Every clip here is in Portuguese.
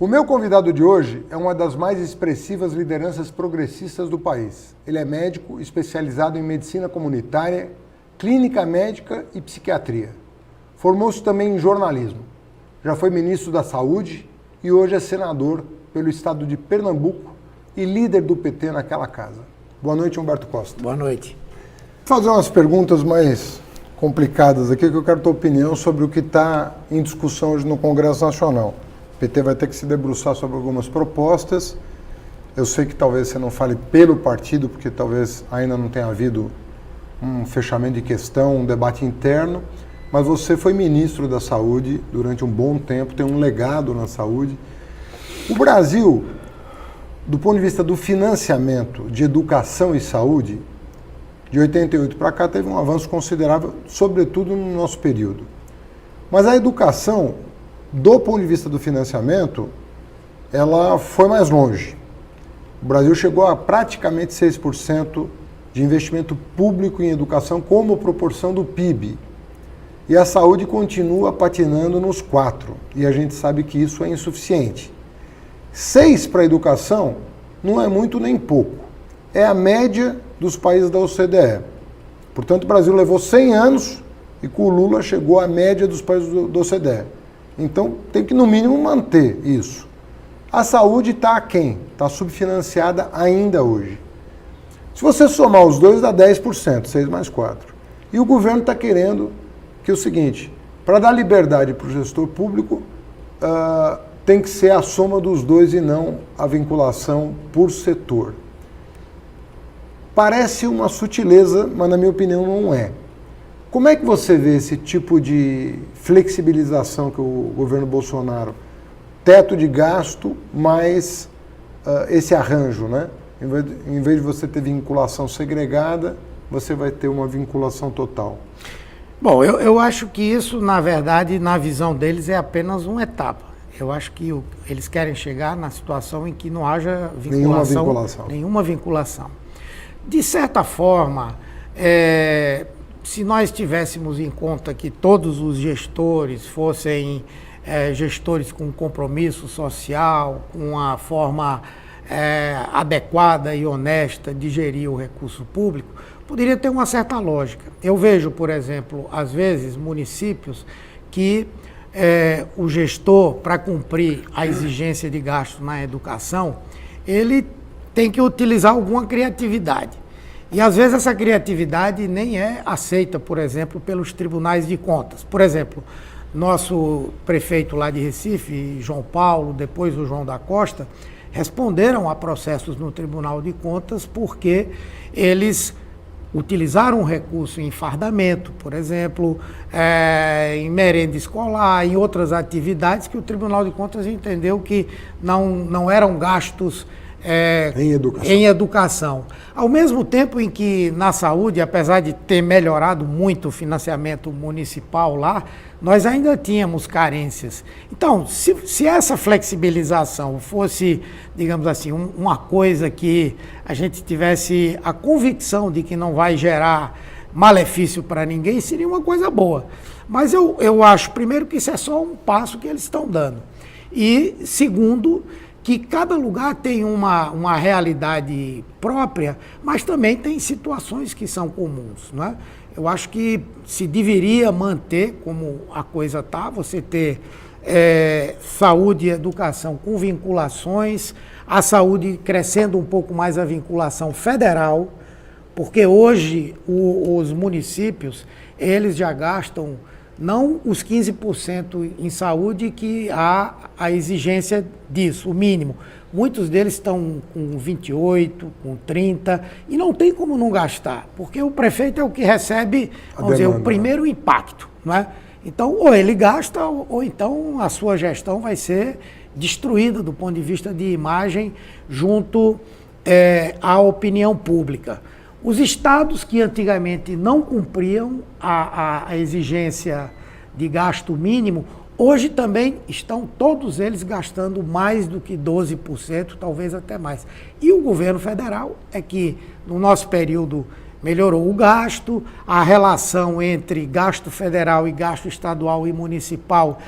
O meu convidado de hoje é uma das mais expressivas lideranças progressistas do país. Ele é médico especializado em medicina comunitária, clínica médica e psiquiatria. Formou-se também em jornalismo. Já foi ministro da Saúde e hoje é senador pelo estado de Pernambuco e líder do PT naquela casa. Boa noite, Humberto Costa. Boa noite. Vou fazer umas perguntas mais complicadas aqui, que eu quero a tua opinião sobre o que está em discussão hoje no Congresso Nacional. O PT vai ter que se debruçar sobre algumas propostas. Eu sei que talvez você não fale pelo partido, porque talvez ainda não tenha havido um fechamento de questão, um debate interno, mas você foi ministro da Saúde durante um bom tempo, tem um legado na saúde. O Brasil, do ponto de vista do financiamento de educação e saúde, de 88 para cá teve um avanço considerável, sobretudo no nosso período. Mas a educação, do ponto de vista do financiamento, ela foi mais longe. O Brasil chegou a praticamente 6% de investimento público em educação como proporção do PIB. E a saúde continua patinando nos 4%. E a gente sabe que isso é insuficiente. 6% para a educação não é muito nem pouco. É a média dos países da OCDE. Portanto, o Brasil levou 100 anos e com o Lula chegou à média dos países da OCDE. Então, tem que, no mínimo, manter isso. A saúde está aquém, está subfinanciada ainda hoje. Se você somar os dois, dá 10%, 6 mais 4. E o governo está querendo que é o seguinte, para dar liberdade para o gestor público, tem que ser a soma dos dois e não a vinculação por setor. Parece uma sutileza, mas na minha opinião não é. Como é que você vê esse tipo de flexibilização que o governo Bolsonaro, teto de gasto, mais esse arranjo, né? Em vez de você ter vinculação segregada, você vai ter uma vinculação total. Bom, eu acho que isso, na verdade, na visão deles, é apenas uma etapa. Eu acho que eles querem chegar na situação em que não haja nenhuma vinculação. De certa forma, se nós tivéssemos em conta que todos os gestores fossem gestores com compromisso social, com uma forma adequada e honesta de gerir o recurso público, poderia ter uma certa lógica. Eu vejo, por exemplo, às vezes, municípios que o gestor, para cumprir a exigência de gasto na educação, ele tem que utilizar alguma criatividade. E, às vezes, essa criatividade nem é aceita, por exemplo, pelos tribunais de contas. Por exemplo, nosso prefeito lá de Recife, João Paulo, depois o João da Costa, responderam a processos no Tribunal de Contas porque eles utilizaram o recurso em fardamento, por exemplo, em merenda escolar, em outras atividades que o Tribunal de Contas entendeu que não eram gastos em educação. Ao mesmo tempo em que na saúde, apesar de ter melhorado muito o financiamento municipal lá, nós ainda tínhamos carências. Então, se essa flexibilização fosse, digamos assim, uma coisa que a gente tivesse a convicção de que não vai gerar malefício para ninguém, seria uma coisa boa. Mas eu acho, primeiro, que isso é só um passo que eles estão dando. E, segundo, que cada lugar tem uma realidade própria, mas também tem situações que são comuns, né? Eu acho que se deveria manter como a coisa está, você ter saúde e educação com vinculações, a saúde crescendo um pouco mais a vinculação federal, porque hoje os municípios, eles já gastam não os 15% em saúde que há a exigência disso, o mínimo. Muitos deles estão com 28%, com 30%, e não tem como não gastar, porque o prefeito é o que recebe, vamos dizer, o primeiro impacto, não é? Então, ou ele gasta, ou então a sua gestão vai ser destruída do ponto de vista de imagem junto à opinião pública. Os estados que antigamente não cumpriam a exigência de gasto mínimo, hoje também estão todos eles gastando mais do que 12%, talvez até mais. E o governo federal é que, no nosso período melhorou o gasto, a relação entre gasto federal e gasto estadual e municipal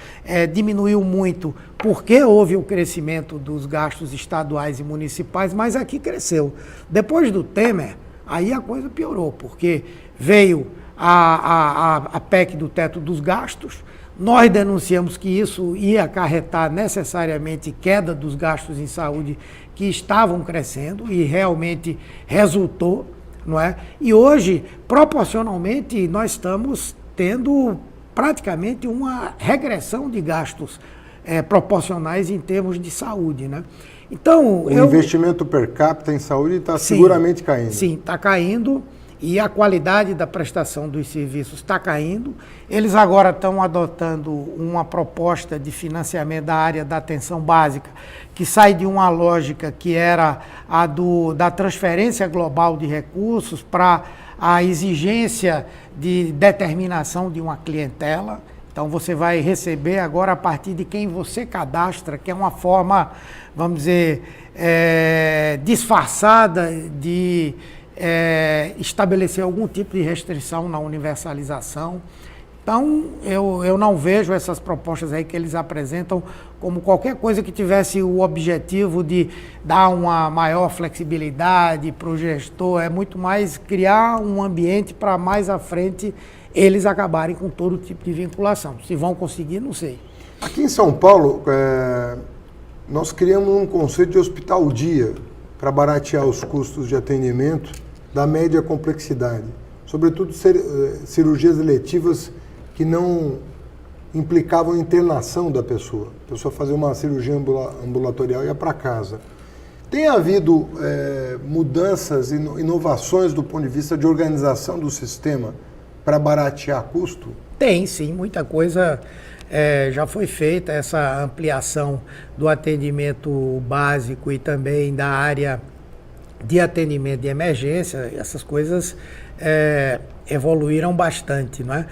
diminuiu muito, porque houve o crescimento dos gastos estaduais e municipais, mas aqui cresceu. Depois do Temer, aí a coisa piorou, porque veio a PEC do teto dos gastos. Nós denunciamos que isso ia acarretar necessariamente queda dos gastos em saúde que estavam crescendo e realmente resultou, não é? E hoje, proporcionalmente, nós estamos tendo praticamente uma regressão de gastos proporcionais em termos de saúde, né? Então, o investimento per capita em saúde está seguramente caindo. Sim, está caindo. E a qualidade da prestação dos serviços está caindo. Eles agora estão adotando uma proposta de financiamento da área da atenção básica, que sai de uma lógica que era a da transferência global de recursos para a exigência de determinação de uma clientela. Então você vai receber agora a partir de quem você cadastra, que é uma forma, vamos dizer, disfarçada de estabelecer algum tipo de restrição na universalização. Então, eu não vejo essas propostas aí que eles apresentam como qualquer coisa que tivesse o objetivo de dar uma maior flexibilidade para o gestor, é muito mais criar um ambiente para mais à frente eles acabarem com todo tipo de vinculação. Se vão conseguir, não sei. Aqui em São Paulo, nós criamos um conceito de hospital-dia para baratear os custos de atendimento da média complexidade, sobretudo cirurgias eletivas que não implicavam internação da pessoa. A pessoa fazia uma cirurgia ambulatorial e ia para casa. Tem havido mudanças, inovações do ponto de vista de organização do sistema para baratear custo? Tem, sim, muita coisa já foi feita, essa ampliação do atendimento básico e também da área de atendimento de emergência, essas coisas evoluíram bastante, não é?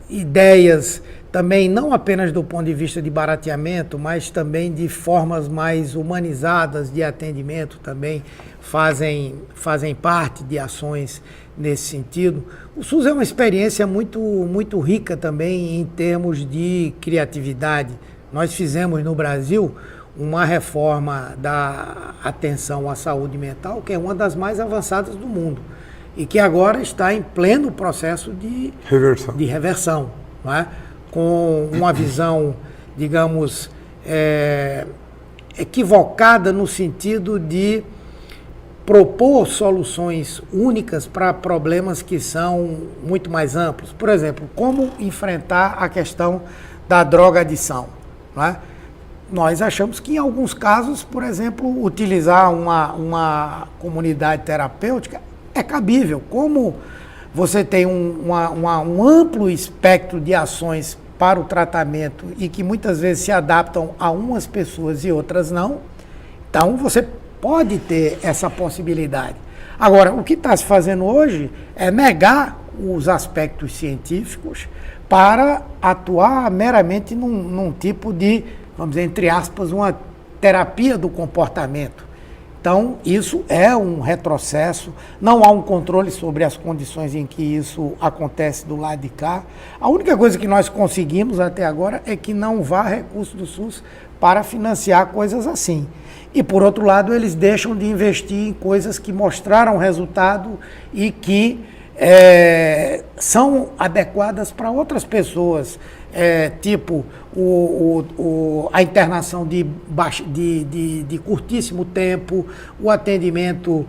Ideias também, não apenas do ponto de vista de barateamento, mas também de formas mais humanizadas de atendimento também fazem parte de ações nesse sentido. O SUS é uma experiência muito, muito rica também em termos de criatividade. Nós fizemos no Brasil uma reforma da atenção à saúde mental, que é uma das mais avançadas do mundo, e que agora está em pleno processo de reversão, não é? Com uma visão, digamos, equivocada no sentido de propor soluções únicas para problemas que são muito mais amplos. Por exemplo, como enfrentar a questão da droga-adição, não é? Nós achamos que, em alguns casos, por exemplo, utilizar uma comunidade terapêutica é cabível. Como você tem um amplo espectro de ações para o tratamento e que muitas vezes se adaptam a umas pessoas e outras não, então você pode ter essa possibilidade. Agora, o que está se fazendo hoje é negar os aspectos científicos para atuar meramente num tipo de, vamos dizer, entre aspas, uma terapia do comportamento. Então, isso é um retrocesso, não há um controle sobre as condições em que isso acontece do lado de cá. A única coisa que nós conseguimos até agora é que não vá recurso do SUS para financiar coisas assim. E, por outro lado, eles deixam de investir em coisas que mostraram resultado e que são adequadas para outras pessoas, tipo a internação de curtíssimo tempo, o atendimento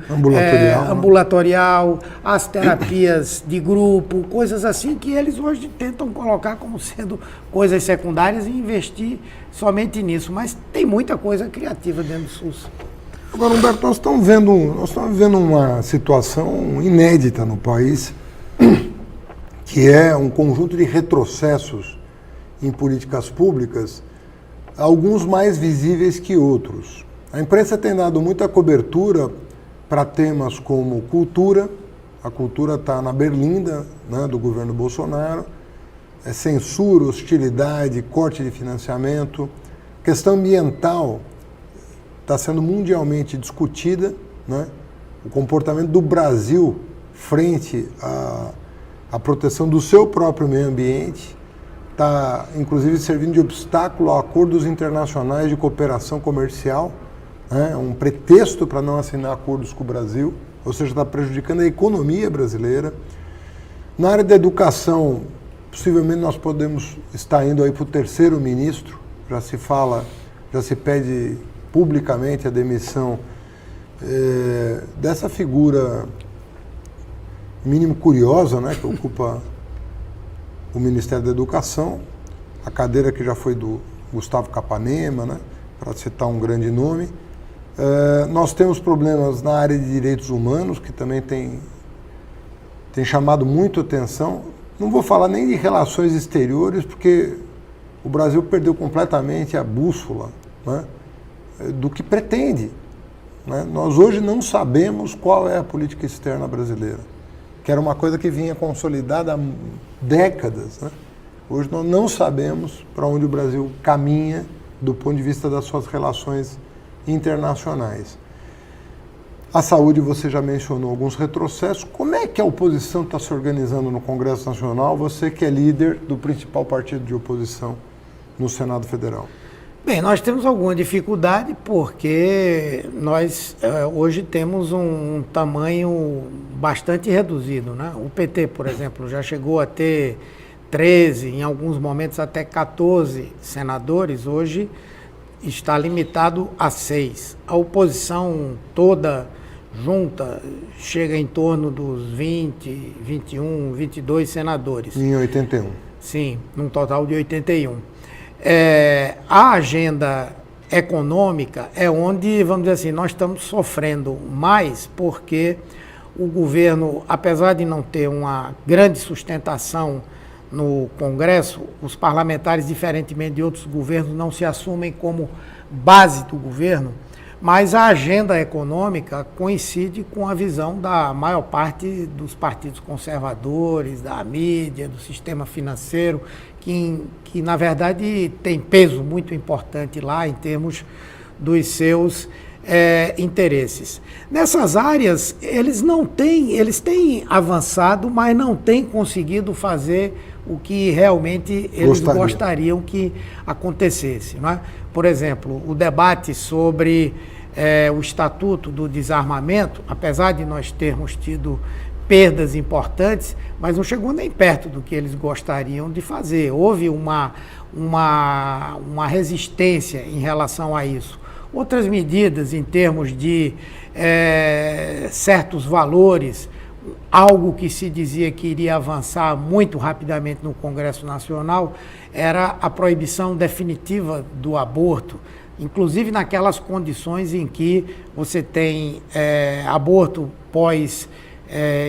ambulatorial, as terapias de grupo, coisas assim que eles hoje tentam colocar como sendo coisas secundárias e investir somente nisso. Mas tem muita coisa criativa dentro do SUS. Agora, Humberto, nós estamos vivendo uma situação inédita no país, que é um conjunto de retrocessos em políticas públicas, alguns mais visíveis que outros. A imprensa tem dado muita cobertura para temas como cultura. A cultura está na berlinda, né, do governo Bolsonaro, censura, hostilidade, corte de financiamento. Questão ambiental está sendo mundialmente discutida, né? o comportamento do Brasil frente à proteção do seu próprio meio ambiente está, inclusive, servindo de obstáculo a acordos internacionais de cooperação comercial, né? Um pretexto para não assinar acordos com o Brasil, ou seja, está prejudicando a economia brasileira. Na área da educação, possivelmente nós podemos estar indo aí para o terceiro ministro, já se pede publicamente a demissão dessa figura mínimo curiosa, né, que ocupa o Ministério da Educação, a cadeira que já foi do Gustavo Capanema, né, para citar um grande nome. Nós temos problemas na área de direitos humanos, que também tem chamado muito atenção. Não vou falar nem de relações exteriores, porque o Brasil perdeu completamente a bússola, né, do que pretende. Né? Nós hoje não sabemos qual é a política externa brasileira, que era uma coisa que vinha consolidada há décadas. Né? Hoje nós não sabemos para onde o Brasil caminha do ponto de vista das suas relações internacionais. A saúde, você já mencionou alguns retrocessos. Como é que a oposição está se organizando no Congresso Nacional? Você que é líder do principal partido de oposição no Senado Federal. Bem, nós temos alguma dificuldade porque nós hoje temos um tamanho bastante reduzido, né? O PT, por exemplo, já chegou a ter 13, em alguns momentos até 14 senadores, hoje está limitado a 6. A oposição toda junta chega em torno dos 20, 21, 22 senadores. Em 81. Sim, num total de 81. A agenda econômica é onde, vamos dizer assim, nós estamos sofrendo mais porque o governo, apesar de não ter uma grande sustentação no Congresso, os parlamentares, diferentemente de outros governos, não se assumem como base do governo, mas a agenda econômica coincide com a visão da maior parte dos partidos conservadores, da mídia, do sistema financeiro, que na verdade tem peso muito importante lá em termos dos seus interesses. Nessas áreas, eles têm avançado, mas não têm conseguido fazer o que realmente eles gostariam que acontecesse. Não é? Por exemplo, o debate sobre o Estatuto do Desarmamento, apesar de nós termos tido perdas importantes, mas não chegou nem perto do que eles gostariam de fazer. Houve uma resistência em relação a isso. Outras medidas em termos de certos valores, algo que se dizia que iria avançar muito rapidamente no Congresso Nacional, era a proibição definitiva do aborto, inclusive naquelas condições em que você tem aborto pós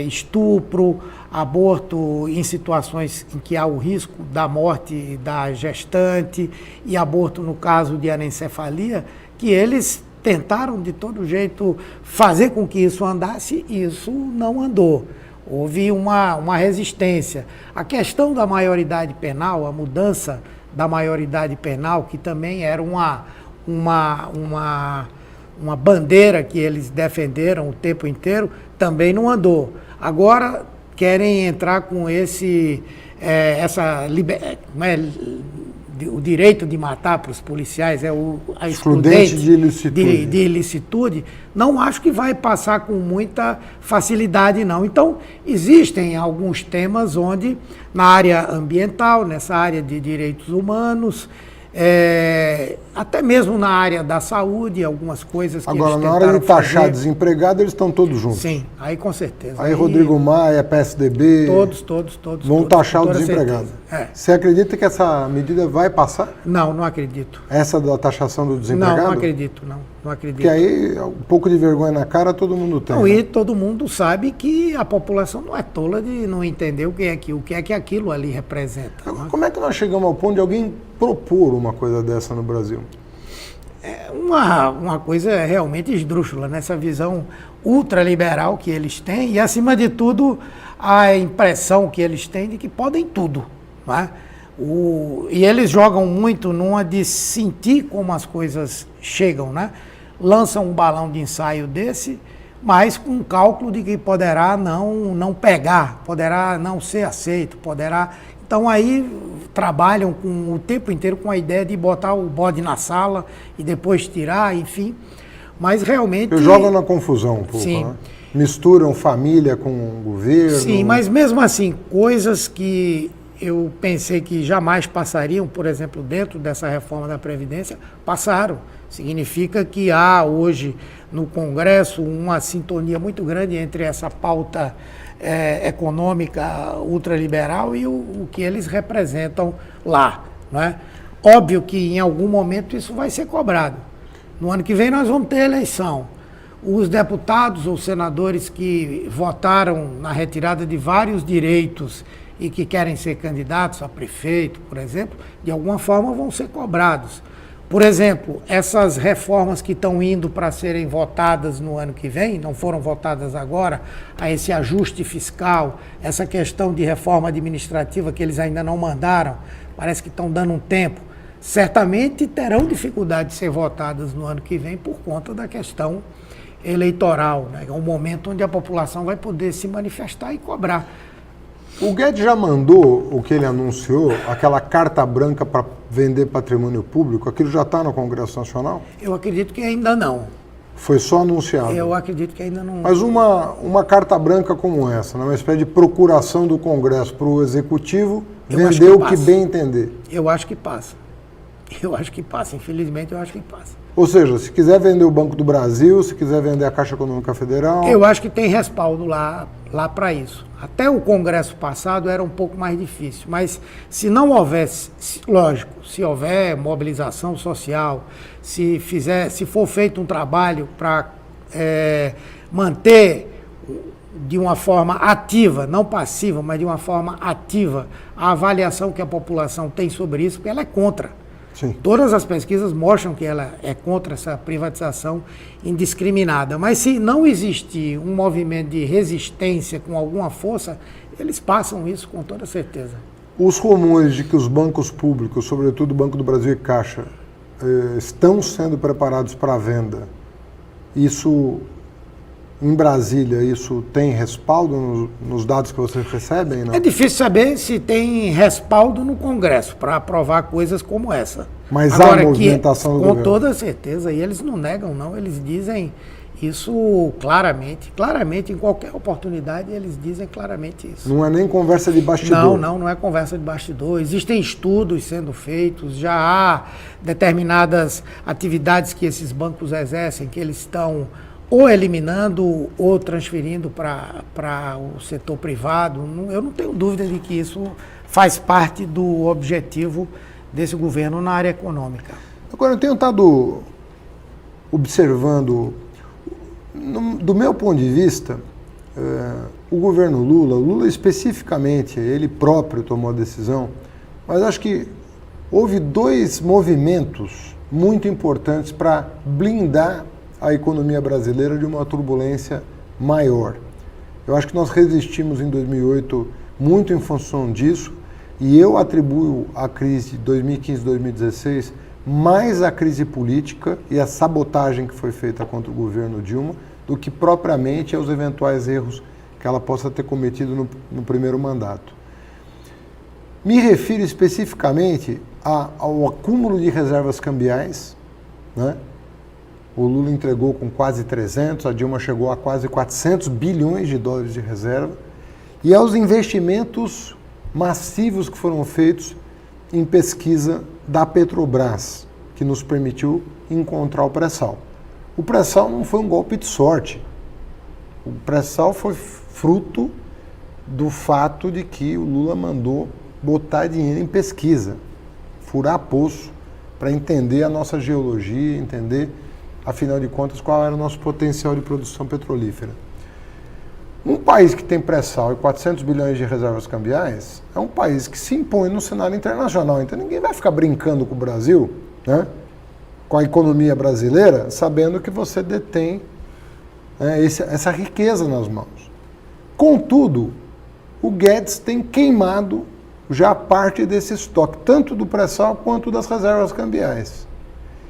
estupro, aborto em situações em que há o risco da morte da gestante e aborto no caso de anencefalia, que eles tentaram de todo jeito fazer com que isso andasse e isso não andou. Houve uma resistência. A questão da maioridade penal, a mudança da maioridade penal, que também era uma bandeira que eles defenderam o tempo inteiro, também não andou. Agora querem entrar com o direito de matar para os policiais, a excludente de ilicitude. Não acho que vai passar com muita facilidade, não. Então, existem alguns temas onde, na área ambiental, nessa área de direitos humanos, até mesmo na área da saúde, algumas coisas que agora, eles na hora de taxar desempregado, eles estão todos juntos. Sim, aí com certeza. Aí Rodrigo Maia, PSDB... Todos. Vão taxar o desempregado. Você acredita que essa medida vai passar? Não acredito. Essa da taxação do desempregado? Não acredito, não acredito. Porque aí, um pouco de vergonha na cara, todo mundo tem. Não, né? E todo mundo sabe que a população não é tola de não entender o que é que aquilo ali representa. Agora, como é que nós chegamos ao ponto de alguém propor uma coisa dessa no Brasil? É uma coisa realmente esdrúxula, nessa visão ultraliberal que eles têm e, acima de tudo, a impressão que eles têm de que podem tudo. Não é? E eles jogam muito numa de sentir como as coisas chegam, né? Lançam um balão de ensaio desse, mas com um cálculo de que poderá não pegar, poderá não ser aceito, poderá... Então aí trabalham o tempo inteiro com a ideia de botar o bode na sala e depois tirar, enfim. Mas realmente... Jogam na confusão um pouco, sim. Né? Misturam família com governo. Sim, mas mesmo assim, coisas que eu pensei que jamais passariam, por exemplo, dentro dessa reforma da Previdência, passaram. Significa que há hoje no Congresso uma sintonia muito grande entre essa pauta econômica ultraliberal e o que eles representam lá. Não é? Óbvio que em algum momento isso vai ser cobrado. No ano que vem nós vamos ter eleição. Os deputados ou senadores que votaram na retirada de vários direitos e que querem ser candidatos a prefeito, por exemplo, de alguma forma vão ser cobrados. Por exemplo, essas reformas que estão indo para serem votadas no ano que vem, não foram votadas agora, a esse ajuste fiscal, essa questão de reforma administrativa que eles ainda não mandaram, parece que estão dando um tempo, certamente terão dificuldade de ser votadas no ano que vem por conta da questão eleitoral, né? É um momento onde a população vai poder se manifestar e cobrar. O Guedes já mandou o que ele anunciou, aquela carta branca para vender patrimônio público, aquilo já está no Congresso Nacional? Eu acredito que ainda não. Foi só anunciado? Eu acredito que ainda não. Mas uma carta branca como essa, né? Uma espécie de procuração do Congresso para o Executivo vender o que bem entender. Eu acho que passa. Eu acho que passa, infelizmente eu acho que passa. Ou seja, se quiser vender o Banco do Brasil, se quiser vender a Caixa Econômica Federal... Eu acho que tem respaldo lá para isso. Até o Congresso passado era um pouco mais difícil, mas se não houvesse, lógico, se houver mobilização social, se for feito um trabalho para manter de uma forma ativa, não passiva, mas de uma forma ativa, a avaliação que a população tem sobre isso, porque ela é contra. Sim. Todas as pesquisas mostram que ela é contra essa privatização indiscriminada. Mas se não existir um movimento de resistência com alguma força, eles passam isso com toda certeza. Os rumores de que os bancos públicos, sobretudo o Banco do Brasil e Caixa, estão sendo preparados para a venda, isso... Em Brasília, isso tem respaldo nos dados que vocês recebem? Não? É difícil saber se tem respaldo no Congresso para aprovar coisas como essa. Mas agora, há movimentação do governo? Com toda certeza, e eles não negam, não. Eles dizem isso claramente. Claramente, em qualquer oportunidade, eles dizem claramente isso. Não é nem conversa de bastidor? Não é conversa de bastidor. Existem estudos sendo feitos, já há determinadas atividades que esses bancos exercem, que eles estão... ou eliminando ou transferindo para o setor privado. Eu não tenho dúvida de que isso faz parte do objetivo desse governo na área econômica. Agora, eu tenho estado observando, do meu ponto de vista, o governo Lula especificamente, ele próprio tomou a decisão, mas acho que houve dois movimentos muito importantes para blindar a economia brasileira de uma turbulência maior. Eu acho que nós resistimos em 2008 muito em função disso, e eu atribuo a crise de 2015 e 2016 mais à crise política e à sabotagem que foi feita contra o governo Dilma do que propriamente aos eventuais erros que ela possa ter cometido no primeiro mandato. Me refiro especificamente ao acúmulo de reservas cambiais, né? O Lula entregou com quase 300, a Dilma chegou a quase 400 bilhões de dólares de reserva, e aos investimentos massivos que foram feitos em pesquisa da Petrobras, que nos permitiu encontrar o pré-sal. O pré-sal não foi um golpe de sorte. O pré-sal foi fruto do fato de que o Lula mandou botar dinheiro em pesquisa, furar poço, para entender a nossa geologia, entender, afinal de contas, qual era o nosso potencial de produção petrolífera. Um país que tem pré-sal e 400 bilhões de reservas cambiais é um país que se impõe no cenário internacional. Então ninguém vai ficar brincando com o Brasil, né, com a economia brasileira, sabendo que você detém essa riqueza nas mãos. Contudo, o Guedes tem queimado já parte desse estoque, tanto do pré-sal quanto das reservas cambiais.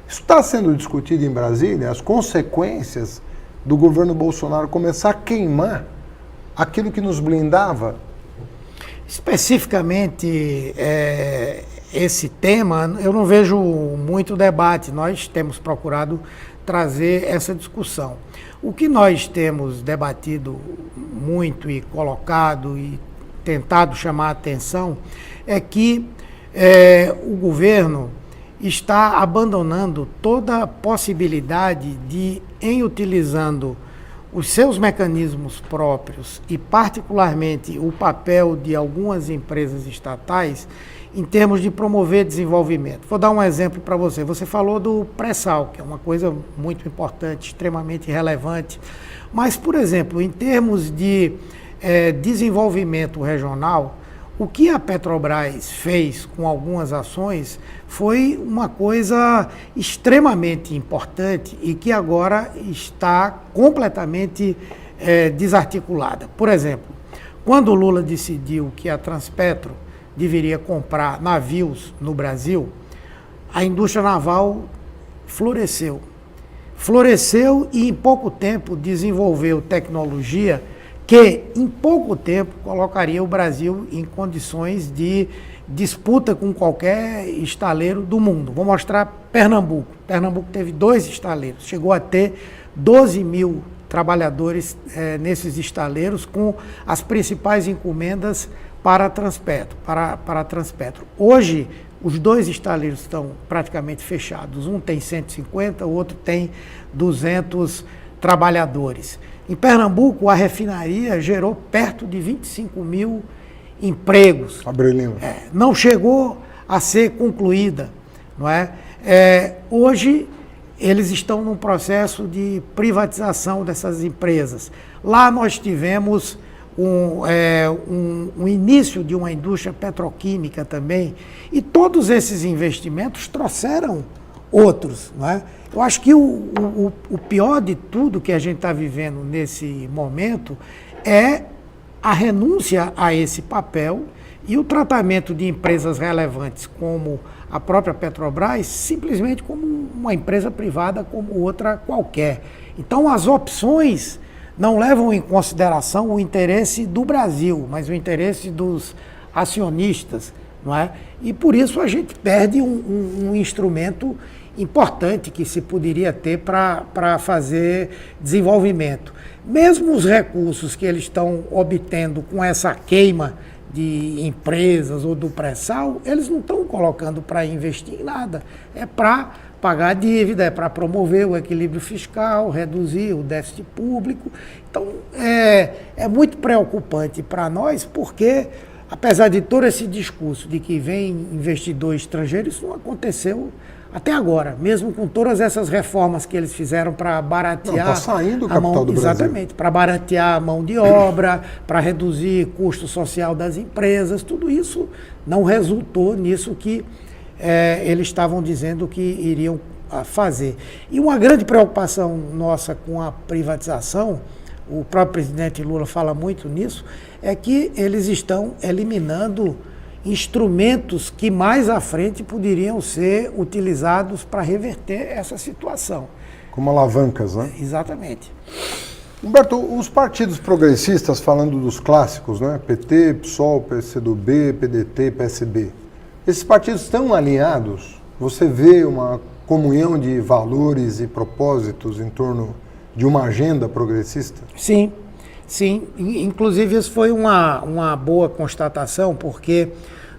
Isso está sendo discutido em Brasília, as consequências do governo Bolsonaro começar a queimar aquilo que nos blindava? Especificamente, esse tema, eu não vejo muito debate. Nós temos procurado trazer essa discussão. O que nós temos debatido muito e colocado e tentado chamar a atenção é que o governo está abandonando toda a possibilidade de, em utilizando os seus mecanismos próprios e particularmente o papel de algumas empresas estatais, em termos de promover desenvolvimento. Vou dar um exemplo para você. Você falou do pré-sal, que é uma coisa muito importante, extremamente relevante. Mas, por exemplo, em termos de desenvolvimento regional, o que a Petrobras fez com algumas ações foi uma coisa extremamente importante e que agora está completamente desarticulada. Por exemplo, quando o Lula decidiu que a Transpetro deveria comprar navios no Brasil, a indústria naval floresceu. Floresceu e em pouco tempo desenvolveu tecnologia que em pouco tempo colocaria o Brasil em condições de disputa com qualquer estaleiro do mundo. Vou mostrar Pernambuco. Pernambuco teve 2 estaleiros, chegou a ter 12 mil trabalhadores nesses estaleiros, com as principais encomendas para a Transpetro. Hoje, os 2 estaleiros estão praticamente fechados. Um tem 150, o outro tem 200 trabalhadores. Em Pernambuco, a refinaria gerou perto de 25 mil empregos. Não chegou a ser concluída, não é? Hoje, eles estão num processo de privatização dessas empresas. Lá nós tivemos um início de uma indústria petroquímica também, e todos esses investimentos trouxeram outros, não é? Eu acho que o pior de tudo que a gente está vivendo nesse momento é a renúncia a esse papel e o tratamento de empresas relevantes como a própria Petrobras simplesmente como uma empresa privada como outra qualquer. Então as opções não levam em consideração o interesse do Brasil, mas o interesse dos acionistas, não é? E por isso a gente perde um instrumento importante que se poderia ter para fazer desenvolvimento. Mesmo os recursos que eles estão obtendo com essa queima de empresas ou do pré-sal, eles não estão colocando para investir em nada. É para pagar dívida, é para promover o equilíbrio fiscal, reduzir o déficit público. Então, é muito preocupante para nós, porque, apesar de todo esse discurso de que vem investidor estrangeiro, isso não aconteceu até agora, mesmo com todas essas reformas que eles fizeram para baratear. Está saindo o capital do Brasil. Exatamente, para baratear a mão de obra, para reduzir custo social das empresas, tudo isso não resultou nisso que eles estavam dizendo que iriam fazer. E uma grande preocupação nossa com a privatização, o próprio presidente Lula fala muito nisso, é que eles estão eliminando instrumentos que mais à frente poderiam ser utilizados para reverter essa situação. Como alavancas, né? Exatamente. Humberto, os partidos progressistas, falando dos clássicos, né? PT, PSOL, PCdoB, PDT, PSB, esses partidos estão alinhados? Você vê uma comunhão de valores e propósitos em torno de uma agenda progressista? Sim, sim. Inclusive, isso foi uma boa constatação, porque,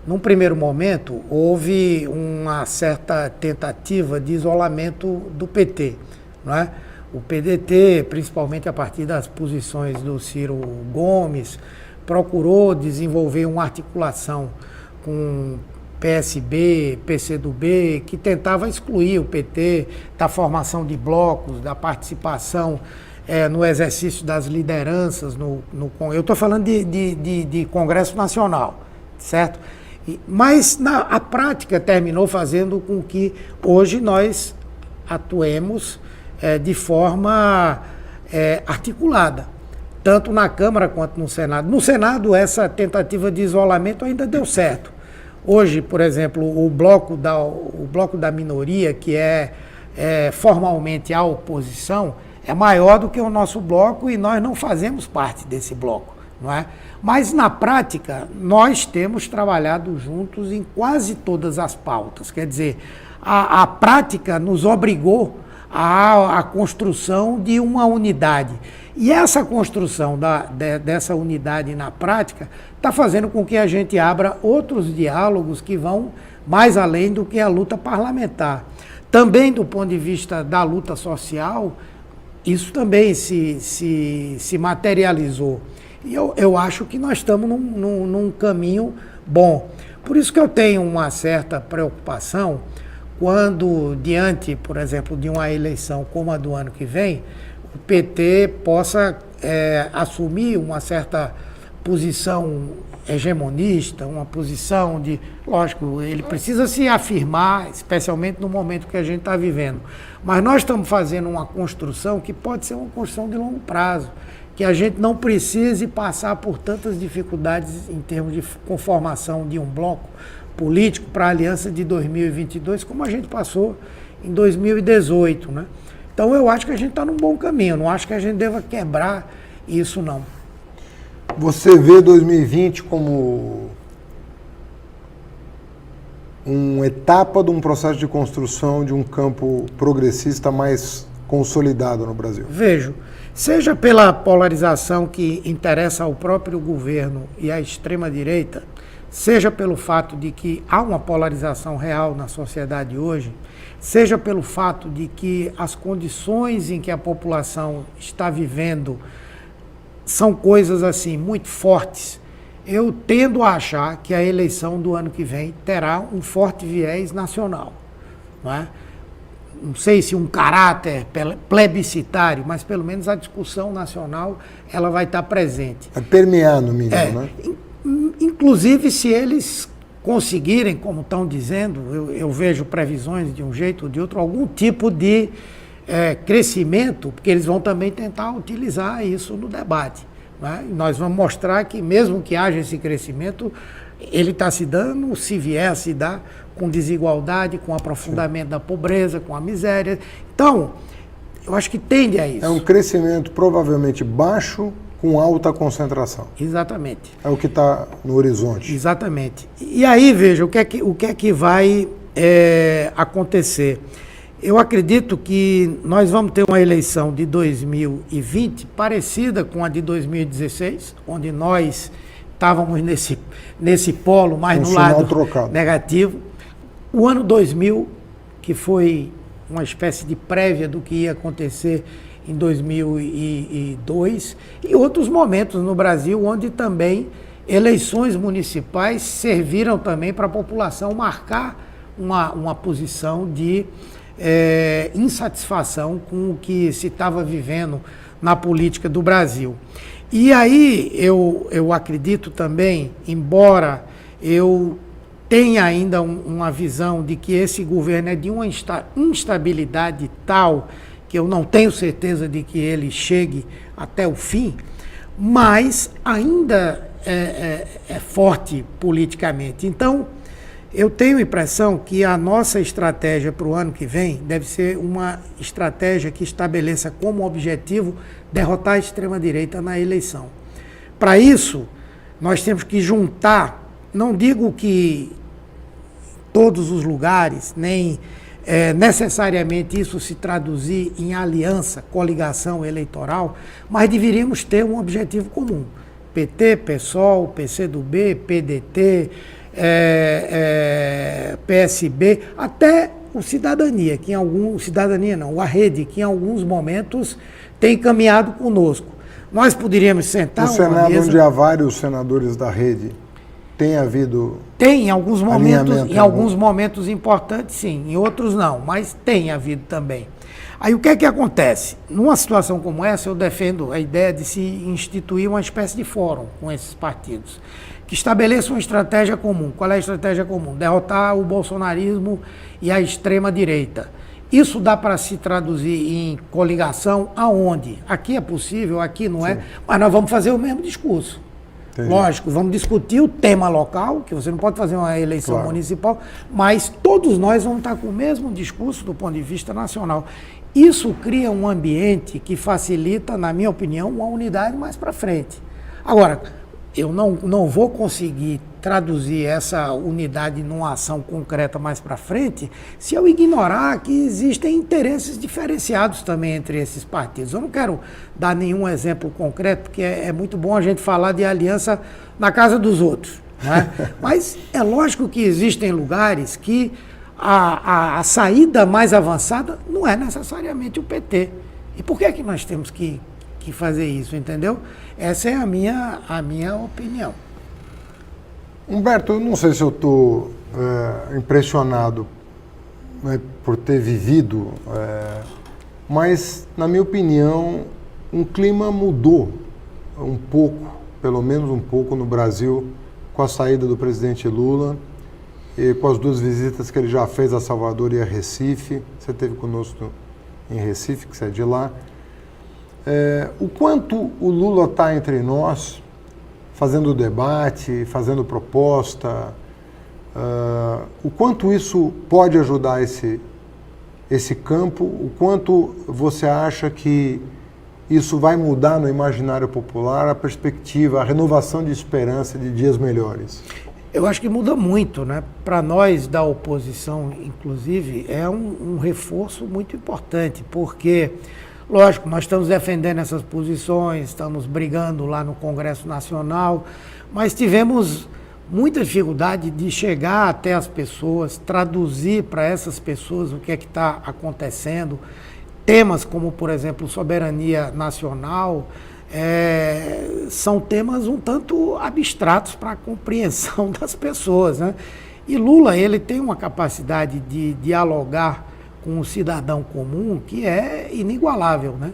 num primeiro momento, houve uma certa tentativa de isolamento do PT, não é? O PDT, principalmente a partir das posições do Ciro Gomes, procurou desenvolver uma articulação com PSB, PCdoB, que tentava excluir o PT da formação de blocos, da participação no exercício das lideranças. Eu estou falando de Congresso Nacional, certo? Mas a prática terminou fazendo com que hoje nós atuemos de forma articulada, tanto na Câmara quanto no Senado. No Senado, essa tentativa de isolamento ainda deu certo. Hoje, por exemplo, o bloco da minoria, que é formalmente a oposição, é maior do que o nosso bloco e nós não fazemos parte desse bloco, não é? Mas, na prática, nós temos trabalhado juntos em quase todas as pautas. Quer dizer, a prática nos obrigou à construção de uma unidade. E essa construção dessa unidade na prática está fazendo com que a gente abra outros diálogos que vão mais além do que a luta parlamentar. Também, do ponto de vista da luta social, isso também se materializou. E eu acho que nós estamos num caminho bom. Por isso que eu tenho uma certa preocupação quando, diante, por exemplo, de uma eleição como a do ano que vem, o PT possa assumir uma certa posição hegemonista, uma posição de... Lógico, ele precisa se afirmar, especialmente no momento que a gente está vivendo. Mas nós estamos fazendo uma construção que pode ser uma construção de longo prazo, que a gente não precise passar por tantas dificuldades em termos de conformação de um bloco político para a aliança de 2022, como a gente passou em 2018, né? Então eu acho que a gente está num bom caminho, não acho que a gente deva quebrar isso, não. Você vê 2020 como uma etapa de um processo de construção de um campo progressista mais consolidado no Brasil? Vejo. Seja pela polarização que interessa ao próprio governo e à extrema-direita, seja pelo fato de que há uma polarização real na sociedade hoje, seja pelo fato de que as condições em que a população está vivendo são coisas assim muito fortes, eu tendo a achar que a eleição do ano que vem terá um forte viés nacional, não é? Não sei se um caráter plebiscitário, mas pelo menos a discussão nacional ela vai estar presente. Vai permear no mínimo, né? Inclusive, se eles conseguirem, como estão dizendo, eu vejo previsões de um jeito ou de outro, algum tipo de crescimento, porque eles vão também tentar utilizar isso no debate, né? E nós vamos mostrar que mesmo que haja esse crescimento, ele está se dando, se vier a se dar, com desigualdade, com aprofundamento da pobreza, com a miséria. Então, eu acho que tende a isso. É um crescimento provavelmente baixo, com alta concentração. Exatamente. É o que está no horizonte. Exatamente. E aí, veja, o que é que vai acontecer? Eu acredito que nós vamos ter uma eleição de 2020 parecida com a de 2016, onde nós estávamos nesse polo mais no lado negativo. O ano 2000, que foi uma espécie de prévia do que ia acontecer em 2002, e outros momentos no Brasil, onde também eleições municipais serviram também para a população marcar uma posição de insatisfação com o que se estava vivendo na política do Brasil. E aí eu acredito também, embora eu tenha ainda uma visão de que esse governo é de uma instabilidade tal que eu não tenho certeza de que ele chegue até o fim, mas ainda é forte politicamente. Então, eu tenho a impressão que a nossa estratégia para o ano que vem deve ser uma estratégia que estabeleça como objetivo derrotar a extrema-direita na eleição. Para isso, nós temos que juntar, não digo que todos os lugares, nem necessariamente isso se traduzir em aliança, coligação eleitoral, mas deveríamos ter um objetivo comum. PT, PSOL, PCdoB, PDT, PSB, até o Cidadania, que a Rede, que em alguns momentos tem caminhado conosco. Nós poderíamos sentar no Senado, mesa, onde há vários senadores da Rede, tem havido... Tem, em alguns momentos importantes, sim, em outros não, mas tem havido também. Aí o que é que acontece? Numa situação como essa, eu defendo a ideia de se instituir uma espécie de fórum com esses partidos, que estabeleça uma estratégia comum. Qual é a estratégia comum? Derrotar o bolsonarismo e a extrema-direita. Isso dá para se traduzir em coligação aonde? Aqui é possível, aqui não é, mas nós vamos fazer o mesmo discurso. Entendi. Lógico, vamos discutir o tema local, que você não pode fazer uma eleição municipal, mas todos nós vamos estar com o mesmo discurso do ponto de vista nacional. Isso cria um ambiente que facilita, na minha opinião, uma unidade mais para frente. Agora, eu não vou conseguir traduzir essa unidade numa ação concreta mais para frente se eu ignorar que existem interesses diferenciados também entre esses partidos. Eu não quero dar nenhum exemplo concreto, porque é muito bom a gente falar de aliança na casa dos outros, né? Mas é lógico que existem lugares que a saída mais avançada não é necessariamente o PT. E por que nós temos que fazer isso, entendeu? Essa é a minha opinião. Humberto, eu não sei se eu estou impressionado, né, por ter vivido, mas, na minha opinião, um clima mudou um pouco, pelo menos um pouco, no Brasil, com a saída do presidente Lula e com as 2 visitas que ele já fez a Salvador e a Recife. Você esteve conosco em Recife, que você é de lá. O quanto o Lula está entre nós, fazendo debate, fazendo proposta, o quanto isso pode ajudar esse campo, o quanto você acha que isso vai mudar no imaginário popular a perspectiva, a renovação de esperança de dias melhores? Eu acho que muda muito, né? Para nós da oposição, inclusive, é um reforço muito importante, porque, lógico, nós estamos defendendo essas posições, estamos brigando lá no Congresso Nacional, mas tivemos muita dificuldade de chegar até as pessoas, traduzir para essas pessoas o que é que está acontecendo. Temas como, por exemplo, soberania nacional, são temas um tanto abstratos para a compreensão das pessoas, né? E Lula, ele tem uma capacidade de dialogar com o cidadão comum que é inigualável, né?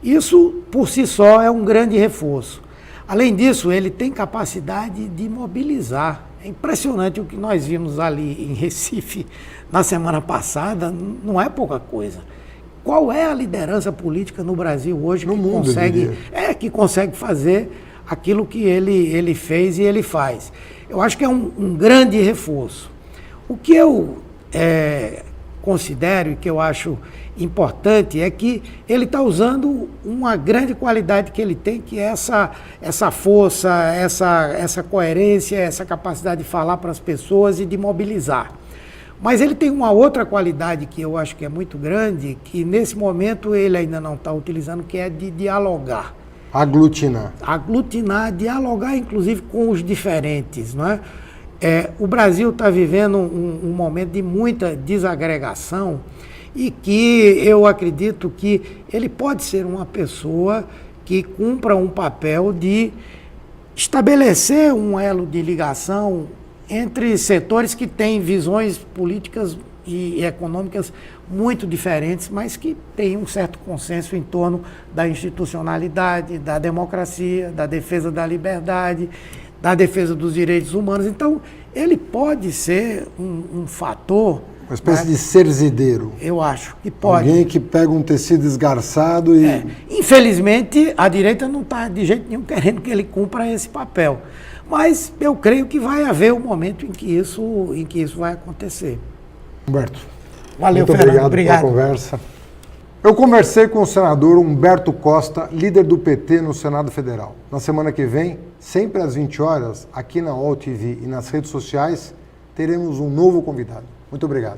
Isso, por si só, é um grande reforço. Além disso, ele tem capacidade de mobilizar. É impressionante o que nós vimos ali em Recife na semana passada, não é pouca coisa. Qual é a liderança política no Brasil hoje que consegue fazer aquilo que ele fez e ele faz? Eu acho que é um grande reforço. O que eu considero e que eu acho importante é que ele está usando uma grande qualidade que ele tem, que é essa força, essa coerência, essa capacidade de falar para as pessoas e de mobilizar. Mas ele tem uma outra qualidade que eu acho que é muito grande, que nesse momento ele ainda não está utilizando, que é de dialogar. Aglutinar. Aglutinar, dialogar inclusive com os diferentes, não é? O Brasil está vivendo um momento de muita desagregação e que eu acredito que ele pode ser uma pessoa que cumpra um papel de estabelecer um elo de ligação entre setores que têm visões políticas e econômicas muito diferentes, mas que têm um certo consenso em torno da institucionalidade, da democracia, da defesa da liberdade, da defesa dos direitos humanos. Então, ele pode ser um fator... Uma espécie de serzideiro. Eu acho que pode. Alguém que pega um tecido esgarçado e... Infelizmente, a direita não está de jeito nenhum querendo que ele cumpra esse papel. Mas eu creio que vai haver um momento em que isso vai acontecer. Humberto, valeu, muito Fernando. obrigado pela conversa. Eu conversei com o senador Humberto Costa, líder do PT no Senado Federal. Na semana que vem, sempre às 20 horas, aqui na UOL TV e nas redes sociais, teremos um novo convidado. Muito obrigado.